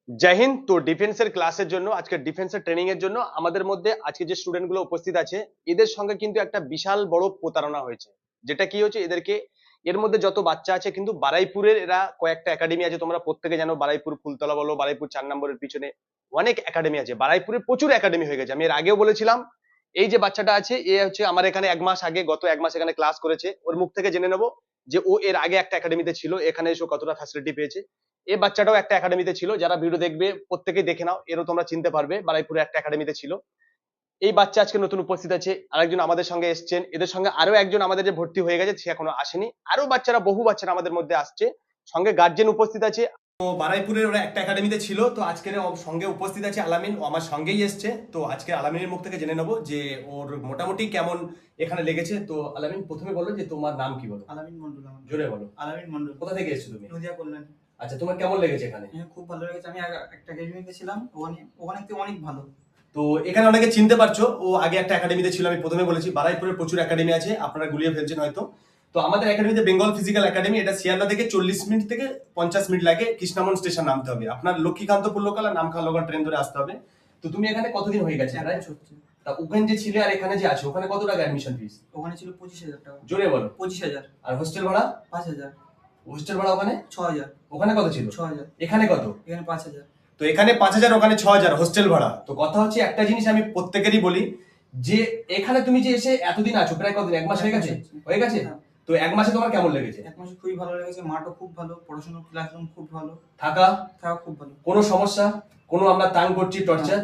জয় হিন্দ। তো ডিফেন্সের ক্লাসের জন্য, আজকে ডিফেন্সের ট্রেনিং এর জন্য আমাদের মধ্যে আজকে যে স্টুডেন্ট গুলো উপস্থিত আছে, এদের সঙ্গে কিন্তু একটা বিশাল বড় প্রতারণা হয়েছে। যেটা কি হচ্ছে, এদেরকে এর মধ্যে যত বাচ্চা আছে কিন্তু বারুইপুরের এরা কয়েকটা একাডেমি আছে, তোমরা প্রত্যেকে জানো। বারুইপুর ফুলতলা বলো, বারুইপুর 4 নম্বরের পিছনে অনেক একাডেমি আছে। বারুইপুরে প্রচুর একাডেমি হয়ে গেছে। আমি এর আগেও বলেছিলাম। এই যে বাচ্চাটা আছে, এ হচ্ছে আমার এখানে 1 মাস আগে, গত 1 মাস এখানে ক্লাস করেছে। ওর মুখ থেকে জেনে নেবো যে ও এর আগে একটা একাডেমিতে ছিল, এখানে এসে কতটা ফ্যাসিলিটি পেয়েছে। এই বাচ্চাটাও একটা একাডেমিতে ছিল। যারা ভিডিও দেখবে প্রত্যেকেই দেখে নাও, এরও তোমরা চিনতে পারবে, বারুইপুরে একটা একাডেমিতে ছিল। এই বাচ্চা আজকে নতুন উপস্থিত আছে, আরেকজন আমাদের সঙ্গে এসছেন। এদের সঙ্গে আরো একজন আমাদের যে ভর্তি হয়ে গেছে, সে এখনো আসেনি। আরো বাচ্চারা, বহু বাচ্চারা আমাদের মধ্যে আসছে, সঙ্গে গার্জেন উপস্থিত আছে। তো বারুইপুরের ওরা একটা একাডেমিতে ছিল, তো আজকের ওর সঙ্গে উপস্থিত আছে আলামিন, ও আমার সঙ্গেই এসছে। তো আজকে আলামিনের মুখ থেকে জেনে নেবো যে ওর মোটামুটি কেমন এখানে লেগেছে। তো আলামিন, প্রথমে বলো যে তোমার নাম কি? বলো। আলামিন মন্ডল। জোরে বলো। আলামিন মন্ডল। কোথা থেকে এসেছো তুমি? নদিয়া কল্যাণ। আচ্ছা, তোমার কেমন লেগেছে এখানে? হ্যাঁ, খুব ভালো লেগেছে। আমি একটা একাডেমিতে ছিলাম, ওখানে থেকে অনেক ভালো। তো এখানে অনেকে চিনতে পারছো, ও আগে একটা একাডেমিতে ছিল। আমি প্রথমে বলেছি বারুইপুরের প্রচুর একাডেমি আছে, আপনারা গুলিয়ে ফেলছেন হয়তো। তো আমাদের একাডেমিতে বেঙ্গল ফিজিক্যাল একাডেমি, এটা শিয়ালদা থেকে 40 মিনিট থেকে 50 মিনিট লাগে, কৃষ্ণামন স্টেশন নামতে হবে। আপনার লক্ষ্মীকান্তপুর লোকাল আর নামখানা ট্রেন ধরে আসতে হবে। তো তুমি এখানে কতদিন হয়ে গেছে? তা ওখানে যে ছিলে আর এখানে যে আছো, ওখানে কত টাকা অ্যাডমিশন ফিস? ওখানে ছিল 25,000 টাকা। জোরে বলো। 25,000। আর হোস্টেল ভাড়া? 5,000। হোস্টেল ভাড়া ওখানে 6,000। ওখানে কত ছিল? 6,000। এখানে কত? এখানে 5,000। তো এখানে 5,000, ওখানে 6,000 হোস্টেল ভাড়া। তো কথা হচ্ছে, একটা জিনিস আমি প্রত্যেকেরই বলি, যে এখানে তুমি যে এসে এতদিন আছো, প্রায় কতদিন, 1 মাস হয়ে গেছে? হয়ে গেছে। তো 1 মাসে তোমার কেমন লেগেছে? 1 মাসে খুবই ভালো লেগেছে। মাঠও খুব ভালো, পড়াশোনা ক্লাসরুম খুব ভালো, থাকা খুব ভালো। কোনো সমস্যা? কোনো আমরা তাং করছি, টর্চার?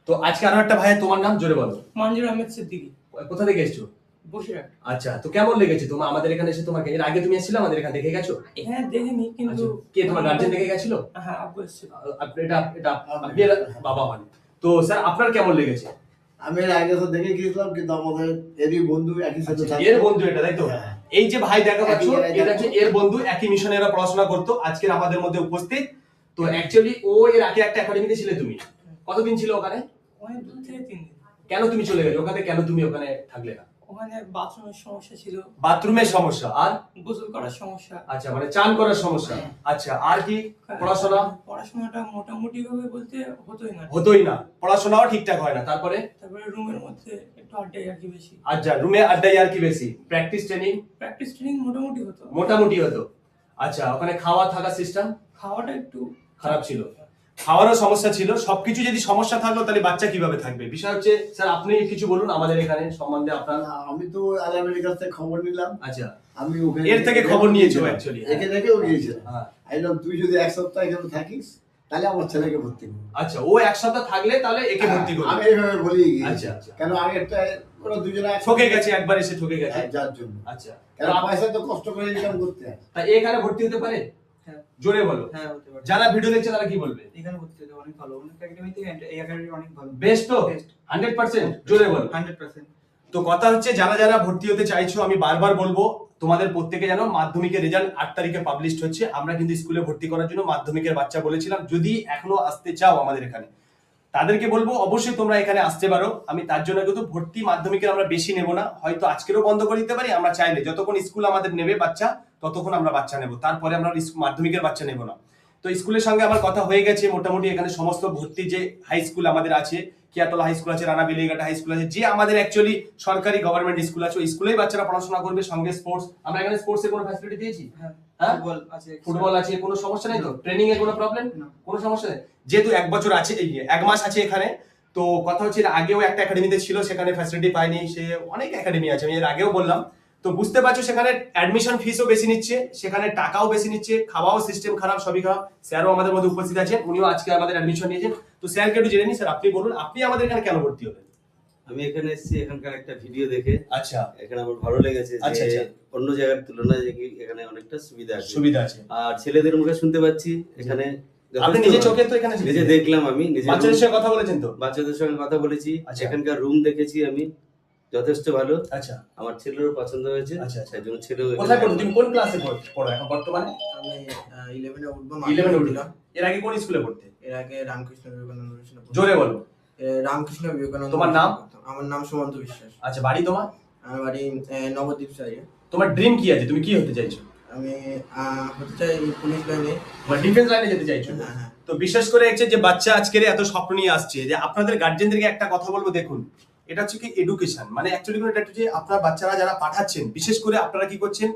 তো আজকে আরো একটা ভাই, তোমার নাম জোরে বলো। মঞ্জুর আহমেদ সিদ্দিকী। কোথা থেকে এসছো? বসিরহাট। আচ্ছা, তো কেমন লেগেছে তোমার আমাদের এখানে এসে? তোমাকে এর আগে তুমি এসেছিলে আমাদের এখানে, দেখে গেছো? হ্যাঁ, দেখিনি, কিন্তু কে তোমার গার্জেন দেখে গেছিল? হ্যাঁ, আব্বু এসেছিল। এটা এটা আপনি বাবা হন। তো স্যার, আপনার কেমন লেগেছে? আমি এর আগে তো দেখে গিয়েছিলাম, কিন্তু আমাদের এরই বন্ধু একই সাথে থাকে। এর বন্ধু এটা, তাই তো? হ্যাঁ। এই যে ভাই দেখা পাচ্ছ, একই এটা হচ্ছে এর বন্ধু, একই মিশনে এরা পড়াশোনা করতো, আজকের আমাদের মধ্যে উপস্থিত। তো অ্যাকচুয়ালি ও এর আগে একটা একাডেমিতে ছিলে। তুমি কতদিন ছিল ওখানে? ওখানে 2 থেকে 3 দিন। কেন তুমি চলে গেলে ওখানে? কেন তুমি ওখানে থাকলে না? ওখানে বাথরুমের সমস্যা ছিল। বাথরুমের সমস্যা আর গোসল করার সমস্যা। আচ্ছা, মানে চান করার সমস্যা। আচ্ছা, আর কি? পড়াশোনাটা মোটামুটি ভাবে বলতে হতোই না, পড়াশোনাও ঠিকঠাক হয় না। তারপরে রুমের মধ্যে একটু আড্ডাই আর কি বেশি। আচ্ছা, রুমে আড্ডাই আর কি বেশি। প্র্যাকটিস ট্রেনিং মোটামুটি হতো। আচ্ছা, ওখানে খাওয়া থাকা সিস্টেম? খাওয়াটা একটু খারাপ ছিল, খাওয়ারও সমস্যা ছিল। সবকিছু যদি সমস্যা থাকলো, তাহলে বাচ্চা কিভাবে থাকবে? বিষয় হচ্ছে, স্যার আপনি কিছু বলুন আমাদের এখানে সম্বন্ধে আপনার। আমি তো আলামিনের কাছ থেকে খবর নিলাম। আচ্ছা, আমি ওখানে এর থেকে খবর নিয়েছো অ্যাকচুয়ালি? একে দেখেও গিয়েছিলাম। হ্যাঁ। একদম, তুই যদি 1 সপ্তাহ এখানে থাকিস, তাহলে আমার ছেলেকে ভর্তি করবো। আচ্ছা, ও 1 সপ্তাহ থাকলে তাহলে একে ভর্তি করবে? আমি এইভাবে বলি গিয়েছি। আচ্ছা, আচ্ছা। কেন আগে একটা ওরা দুজনে ঠকে গেছে, একবার এসে ঠকে গেছে যার জন্য। আচ্ছা, কেন পয়সা তো কষ্ট করে ইনকাম করতে হয়। তাই এখানে ভর্তি হতে পারে? হ্যাঁ। জোরে বলো। হ্যাঁ, হতে পারে। যারা ভিডিও দেখছে তারা কি বলবে? এখানে ভর্তি হতে অনেক ভালো। অনেক একাডেমি থেকে এই একাডেমি অনেক ভালো। বেস্ট তো? 100%? জোরে বলো। 100%। তো কথা হচ্ছে, যারা যারা ভর্তি হতে চাইছো, আমি বারবার বলবো, তোমাদের প্রত্যেকে জানো মাধ্যমিকের রেজাল্ট 8 তারিখে পাবলিশ হচ্ছে। আমরা কিন্তু স্কুলে ভর্তি করার জন্য মাধ্যমিকের বাচ্চা বলেছিলাম। যদি এখনো আসতে চাও আমাদের এখানে, তাদেরকে বলবো অবশ্যই তোমরা এখানে আসতে পারো। আমি তার জন্য কিন্তু ভর্তি মাধ্যমিকের আমরা বেশি নেব না, হয়তো আজকেরও বন্ধ করে দিতে পারি। আমরা চাইলে যতক্ষণ স্কুল আমাদের নেবে বাচ্চা, ততক্ষণ আমরা বাচ্চা নেব, তারপরে আমরা মাধ্যমিকের বাচ্চা নেব না। তো স্কুলের সঙ্গে আমার কথা হয়ে গেছে মোটামুটি। এখানে সমস্ত ভর্তি যে হাই স্কুল আমাদের আছে, কিয়াতলা হাই স্কুল আছে, রানা বেলিঘাটা হাই স্কুল আছে, যে আমাদের অ্যাকচুয়ালি সরকারি গভর্নমেন্ট স্কুল আছে, ওই স্কুলেই বাচ্চারা পড়াশোনা করবে, সঙ্গে স্পোর্টস। আমরা এখানে স্পোর্টস এর কোনো ফ্যাসিলিটি দিয়েছি? হ্যাঁ, ফুটবল আছে, কোনো সমস্যা নেই তো? ট্রেনিং এর কোনো প্রবলেম? কোনো সমস্যা নেই। যেহেতু 1 বছর আছে, এই 1 মাস আছে এখানে। তো কথা হচ্ছে, এর আগেও একটা একাডেমিতে ছিল, সেখানে ফ্যাসিলিটি পাইনি। সে অনেক একাডেমি আছে, আমি এর আগেও বললাম। তো বুঝতে পারছো, সেখানে অ্যাডমিশন ফিসও বেশি নিচ্ছে, সেখানে টাকাও বেশি নিচ্ছে, খাওয়াও সিস্টেম খারাপ, সবই খারাপ। স্যারও আমাদের মধ্যে উপস্থিত আছেন, উনিও আজকে আমাদের অ্যাডমিশন নিয়েছেন। তো স্যারকে একটু জেনে নিই। স্যার, আপনি বলুন, আপনি আমাদের এখানে কেন ভর্তি হলেন? আমি এখানে এসেছি এখানকার একটা ভিডিও দেখে। আচ্ছা, এখানে আমার ভালো লেগেছে যে আচ্ছা, আচ্ছা। অন্য জায়গার তুলনায় এখানে অনেকটা সুবিধা আছে। আর ছেলেদের মুখে শুনতে পাচ্ছি এখানে, আপনি নিজে চোখে তো এখানে নিজে দেখলাম, আমি নিজে বাচ্চাদের সঙ্গে কথা বলেছেন তো? বাচ্চাদের সঙ্গে কথা বলেছি। আচ্ছা। এখানকার রুম দেখেছি আমি, যথেষ্ট ভালো। আচ্ছা, আমার ছেলেরও পছন্দ হয়েছে। আচ্ছা, আচ্ছা। একজন ছেলেও। কোথায় পড়ো তুমি? কোন ক্লাসে পড়ো এখন বর্তমানে? আমি 11 এ উঠবো। 11 এ উঠলাম। এর আগে কোন স্কুলে পড়তে? এর আগে রামকৃষ্ণ বিবেকানন্দ বিশ্ববিদ্যালয়। জোরে বলো। রামকৃষ্ণ বিবেকানন্দ। তোমার নাম? আমার নাম সুমন্ত বিশ্বাস। আচ্ছা, বাড়ি তোমার? আমার বাড়ি নবদ্বীপ সাইডে। তোমার ড্রিম কি আছে? তুমি কি হতে চাইছো? আমি হতে চাই পুলিশ লাইনে। মানে ডিফেন্স লাইনে যেতে চাইছো? হ্যাঁ, হ্যাঁ। তো বিশেষ করে হচ্ছে যে বাচ্চা আজকের এত স্বপ্ন নিয়ে আসছে, যে আপনাদের গার্জেনদেরকে একটা কথা বলবো, দেখুন এটা হচ্ছে কি এডুকেশন, মানে অ্যাকচুয়ালি এটা হচ্ছে যে আপনার বাচ্চারা যারা পাঠাচ্ছেন, বিশেষ করে আপনারা কি করছেন,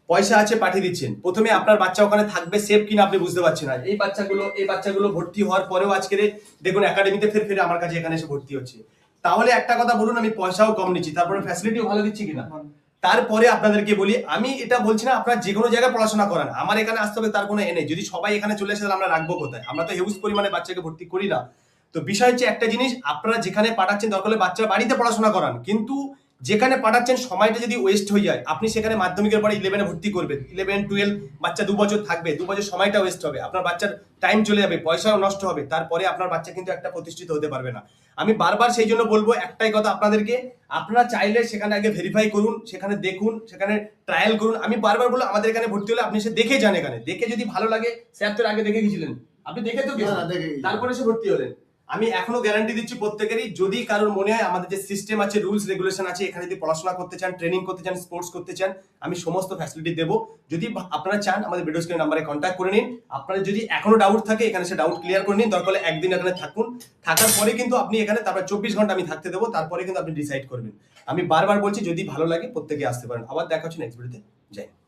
পয়সা আছে পাঠিয়ে দিচ্ছেন, প্রথমে আপনার বাচ্চা ওখানে থাকবে সেফ কিনা আপনি বুঝতে পারছেন না। এই বাচ্চাগুলো ভর্তি হওয়ার পরেও আজকের দেখুন একাডেমিতে ফের আমার কাছে এখানে এসে ভর্তি হচ্ছে। তাহলে একটা কথা বলুন, আমি পয়সাও কম নিচ্ছি, তারপরে ফ্যাসিলিটিও ভালো দিচ্ছি কিনা? তারপরে আপনাদেরকে বলি, আমি এটা বলছি না আপনারা যে কোনো জায়গায় পড়াশোনা করান, আমার এখানে আসতে হবে তার কোনো এনে, যদি সবাই এখানে চলে আসে তাহলে আমরা রাখবো কোথায়? আমরা তো হিউজ পরিমাণে বাচ্চাকে ভর্তি করি না। তো বিষয় হচ্ছে একটা জিনিস, আপনারা যেখানে পাঠাচ্ছেন দরকার হলে বাচ্চারা বাড়িতে পড়াশোনা করান, কিন্তু যেখানে পাঠাচ্ছেন সময়টা যদি ওয়েস্ট হয়ে যায়, আপনি সেখানে মাধ্যমিকের পরে 11-এ ভর্তি করবেন, 11-12 বাচ্চা 2 বছর থাকবে, 2 বছর সময়টা ওয়েস্ট হবে, আপনার বাচ্চার টাইম চলে যাবে, পয়সাও নষ্ট হবে, তারপরে আপনার বাচ্চা কিন্তু একটা প্রতিষ্ঠিত হতে পারবে না। আমি বারবার সেই জন্য বলবো একটাই কথা আপনাদেরকে, আপনারা চাইলে সেখানে আগে ভেরিফাই করুন, সেখানে দেখুন, সেখানে ট্রায়াল করুন। আমি বারবার বলবো আমাদের এখানে ভর্তি হলে আপনি সে দেখে যান, এখানে দেখে যদি ভালো লাগে, স্যার তো আগে দেখে গেছিলেন, আপনি দেখে তো গেছেন, হ্যাঁ, দেখে গেছি। তারপরে সে ভর্তি হলেন। আমি এখনো গ্যারান্টি দিচ্ছি প্রত্যেকেরই, যদি কারোর মনে হয় আমাদের যে সিস্টেম আছে, রুলস রেগুলেশন আছে, এখানে যদি পড়াশোনা করতে চান, ট্রেনিং করতে চান, স্পোর্টস করতে চান, আমি সমস্ত ফ্যাসিলিটি দেবো। যদি আপনারা চান আমাদের ভিডিও স্ক্রিন নাম্বারে কন্ট্যাক্ট করে নিন। আপনাদের যদি এখনো ডাউট থাকে এখানে সে ডাউট ক্লিয়ার করে নিন, দরকার হলে একদিন এখানে থাকুন, থাকার পরে কিন্তু আপনি এখানে তারপর 24 ঘন্টা আমি থাকতে দেবো, তারপরে কিন্তু আপনি ডিসাইড করবেন। আমি বারবার বলছি যদি ভালো লাগে প্রত্যেকে আসতে পারেন। আবার দেখা হচ্ছে নেক্সট ভিডিওতে। জয় হিন্দ।